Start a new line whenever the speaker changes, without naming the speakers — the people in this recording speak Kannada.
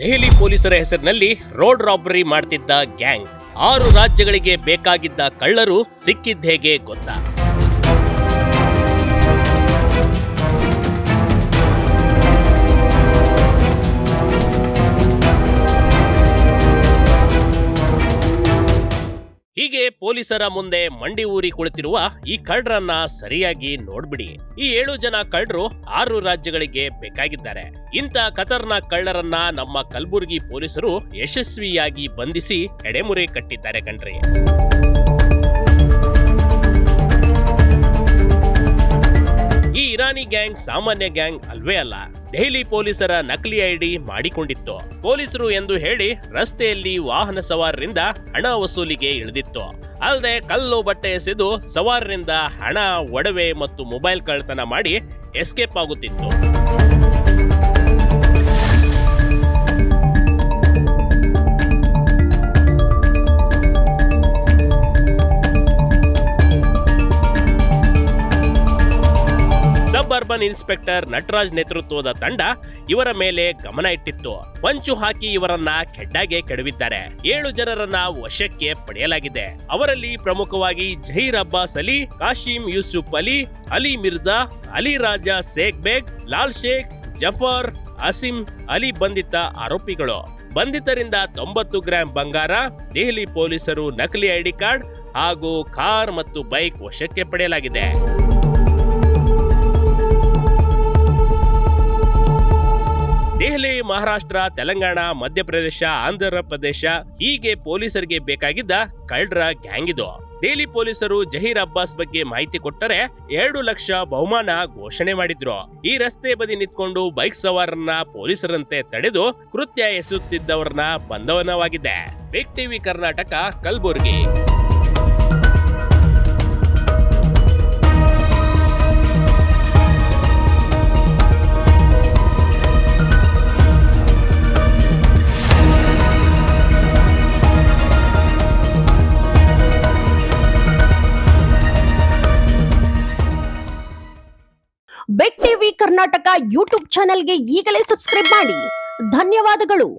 ದೆಹಲಿ ಪೊಲೀಸರ ಹೆಸರಿನಲ್ಲಿ ರೋಡ್ ರಾಬರಿ ಮಾಡ್ತಿದ್ದ ಗ್ಯಾಂಗ್ 6 ರಾಜ್ಯಗಳಿಗೆ ಬೇಕಾಗಿದ್ದ ಕಳ್ಳರು ಸಿಕ್ಕಿದ್ದೇಗೆ ಗೊತ್ತಾ? ಹೀಗೆ ಪೊಲೀಸರ ಮುಂದೆ ಮಂಡಿ ಊರಿ ಕುಳಿತಿರುವ ಈ ಕಳ್ಳರನ್ನ ಸರಿಯಾಗಿ ನೋಡ್ಬಿಡಿ. ಈ 7 ಜನ ಕಳ್ಳರು 6 ರಾಜ್ಯಗಳಿಗೆ ಬೇಕಾಗಿದ್ದಾರೆ. ಇಂಥ ಖತರ್ನಾಕ್ ಕಳ್ಳರನ್ನ ನಮ್ಮ ಕಲಬುರಗಿ ಪೊಲೀಸರು ಯಶಸ್ವಿಯಾಗಿ ಬಂಧಿಸಿ ಎಡೆಮುರೆ ಕಟ್ಟಿದ್ದಾರೆ ಕಣ್ರಿ. ಈ ಇರಾನಿ ಗ್ಯಾಂಗ್ ಸಾಮಾನ್ಯ ಗ್ಯಾಂಗ್ ಅಲ್ವೇ ಅಲ್ಲ. ದೆಹಲಿ ಪೊಲೀಸರ ನಕಲಿ ಐಡಿ ಮಾಡಿಕೊಂಡಿತ್ತು. ಪೊಲೀಸರು ಎಂದು ಹೇಳಿ ರಸ್ತೆಯಲ್ಲಿ ವಾಹನ ಸವಾರರಿಂದ ಹಣ ವಸೂಲಿಗೆ ಇಳಿದಿತ್ತು. ಅಲ್ಲದೆ ಕಲ್ಲು ಬಟ್ಟೆ ಎಸೆದು ಸವಾರರಿಂದ ಹಣ, ಒಡವೆ ಮತ್ತು ಮೊಬೈಲ್ ಕಳ್ಳತನ ಮಾಡಿ ಎಸ್ಕೇಪ್ ಆಗುತ್ತಿತ್ತು. ಅರ್ಬನ್ ಇನ್ಸ್ಪೆಕ್ಟರ್ ನಟರಾಜ್ ನೇತೃತ್ವದ ತಂಡ ಇವರ ಮೇಲೆ ಗಮನ ಇಟ್ಟಿತ್ತು. ಪಂಚು ಹಾಕಿ ಇವರನ್ನ ಕೆಡ್ಡಾಗೆ ಕೆಡವಿದ್ದಾರೆ. 7 ಜನರನ್ನ ವಶಕ್ಕೆ ಪಡೆಯಲಾಗಿದೆ. ಅವರಲ್ಲಿ ಪ್ರಮುಖವಾಗಿ ಜಹೀರ್ ಅಬ್ಬಾಸ್ ಅಲಿ, ಕಾಶಿಂ ಯೂಸುಫ್ ಅಲಿ, ಅಲಿ ಮಿರ್ಜಾ, ಅಲಿ ರಾಜಾ ಶೇಖ್ ಬೇಗ್, ಲಾಲ್ ಶೇಖ್, ಜಫರ್, ಅಸಿಂ ಅಲಿ ಬಂಧಿತ ಆರೋಪಿಗಳು. ಬಂಧಿತರಿಂದ 90 ಗ್ರಾಂ ಬಂಗಾರ, ದೆಹಲಿ ಪೊಲೀಸರು ನಕಲಿ ಐಡಿ ಕಾರ್ಡ್ ಹಾಗೂ ಕಾರ್ ಮತ್ತು ಬೈಕ್ ವಶಕ್ಕೆ ಪಡೆಯಲಾಗಿದೆ. ದೆಹಲಿ, ಮಹಾರಾಷ್ಟ್ರ, ತೆಲಂಗಾಣ, ಮಧ್ಯಪ್ರದೇಶ, ಆಂಧ್ರ ಪ್ರದೇಶ ಹೀಗೆ ಪೊಲೀಸರಿಗೆ ಬೇಕಾಗಿದ್ದ ಕಳ್ಳರ ಗ್ಯಾಂಗ್ ಇದು. ದೆಹಲಿ ಪೊಲೀಸರು ಜಹೀರ್ ಅಬ್ಬಾಸ್ ಬಗ್ಗೆ ಮಾಹಿತಿ ಕೊಟ್ಟರೆ 2 ಲಕ್ಷ ಬಹುಮಾನ ಘೋಷಣೆ ಮಾಡಿದ್ರು. ಈ ರಸ್ತೆ ಬದಿ ನಿಂತ್ಕೊಂಡು ಬೈಕ್ ಸವಾರನ್ನ ಪೊಲೀಸರಂತೆ ತಡೆದು ಕೃತ್ಯ ಎಸಗುತ್ತಿದ್ದವರನ್ನ ಬಂಧನವಾಗಿದೆ. Big TV Karnataka, Kalaburagi.
Big TV Karnataka YouTube ಚಾನೆಲ್ಗೆ ಈಗಲೇ ಸಬ್ಸ್ಕ್ರೈಬ್ ಮಾಡಿ. ಧನ್ಯವಾದಗಳು.